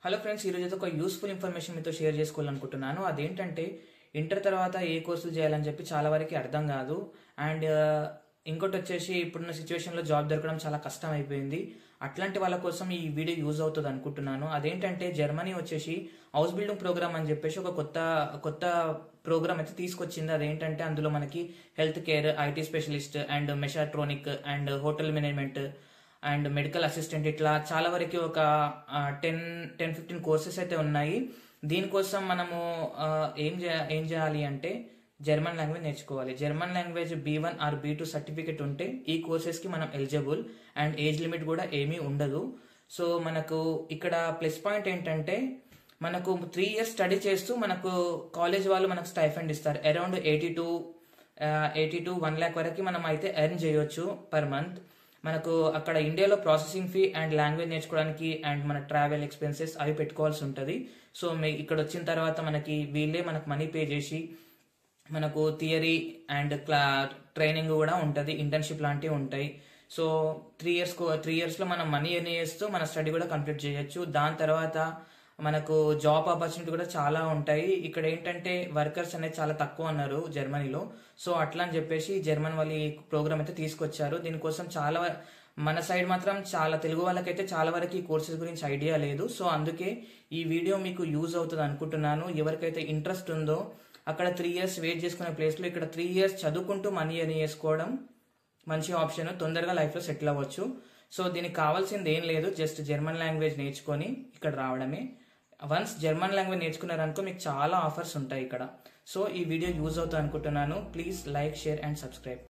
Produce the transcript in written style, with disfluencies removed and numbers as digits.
Hello friends, ఈరోజు అయితే ఒక యూస్ఫుల్ ఇన్ఫర్మేషన్ మీతో షేర్ చేసుకోవాలనుకుంటున్నాను. అదేంటంటే ఇంటర్ తర్వాత ఏ కోర్సులు చేయాలని చెప్పి చాలా వరకు అర్థం కాదు. అండ్ ఇంకోటి వచ్చేసి ఇప్పుడున్న సిచ్యువేషన్లో జాబ్ దొరకడం చాలా కష్టం అయిపోయింది. అట్లాంటి వాళ్ళ కోసం ఈ వీడియో యూజ్ అవుతుంది అనుకుంటున్నాను. అదేంటంటే జర్మనీ వచ్చేసి హౌస్ బిల్డింగ్ ప్రోగ్రామ్ అని చెప్పేసి ఒక కొత్త ప్రోగ్రామ్ అయితే తీసుకొచ్చింది. అదేంటంటే అందులో మనకి health care, IT specialist and mechatronic and hotel management and medical assistant ఇట్లా చాలా వరకు ఒక 10-15 కోర్సెస్ అయితే ఉన్నాయి. దీనికోసం మనము ఏం చేయాలి అంటే జర్మన్ లాంగ్వేజ్ నేర్చుకోవాలి. German language B1 or B2 certificate ఉంటే ఈ కోర్సెస్కి మనం ఎలిజిబుల్. అండ్ ఏజ్ లిమిట్ కూడా ఏమీ ఉండదు. సో మనకు ఇక్కడ ప్లస్ పాయింట్ ఏంటంటే మనకు 3 years స్టడీ చేస్తూ మనకు కాలేజ్ వాళ్ళు మనకు స్టైఫండ్ ఇస్తారు. అరౌండ్ 80 to 1 lakh వరకు మనం అయితే ఎర్న్ చేయొచ్చు పర్ మంత్. మనకు అక్కడ ఇండియాలో ప్రాసెసింగ్ ఫీ అండ్ లాంగ్వేజ్ నేర్చుకోవడానికి అండ్ మన ట్రావెల్ ఎక్స్పెన్సెస్ అవి పెట్టుకోవాల్సి ఉంటుంది. సో ఇక్కడ వచ్చిన తర్వాత వీళ్ళే మనకు మనీ పే చేసి మనకు థియరీ అండ్ ట్రైనింగ్ కూడా ఉంటుంది, ఇంటర్న్షిప్ లాంటివి ఉంటాయి. సో 3 yearsలో మనం మనీ ఎర్న్ చేస్తూ మన స్టడీ కూడా కంప్లీట్ చేయొచ్చు. దాని తర్వాత మనకు జాబ్ ఆపర్చునిటీ కూడా చాలా ఉంటాయి. ఇక్కడ ఏంటంటే వర్కర్స్ అనేది చాలా తక్కువ అన్నారు జర్మనీలో. సో అట్లా అని చెప్పేసి జర్మన్ వాళ్ళు ఈ ప్రోగ్రామ్ అయితే తీసుకొచ్చారు. దీనికోసం మన సైడ్ మాత్రం చాలా తెలుగు వాళ్ళకైతే చాలా వరకు ఈ కోర్సెస్ గురించి ఐడియా లేదు. సో అందుకే ఈ వీడియో మీకు యూజ్ అవుతుంది అనుకుంటున్నాను. ఎవరికైతే ఇంట్రెస్ట్ ఉందో అక్కడ 3 years వెయిట్ చేసుకునే ప్లేస్లో ఇక్కడ 3 years చదువుకుంటూ మనీ ఎర్న్ చేసుకోవడం మంచి ఆప్షన్. తొందరగా లైఫ్లో సెటిల్ అవ్వచ్చు. సో దీనికి కావాల్సింది ఏం లేదు, జస్ట్ జర్మన్ లాంగ్వేజ్ నేర్చుకొని ఇక్కడ రావడమే. వన్స్ జర్మన్ లాంగ్వేజ్ నేర్చుకున్నారనుకో మీకు చాలా ఆఫర్స్ ఉంటాయి ఇక్కడ. సో ఈ వీడియో యూజ్ అవుతుంది అనుకుంటున్నాను. Please like, share and subscribe.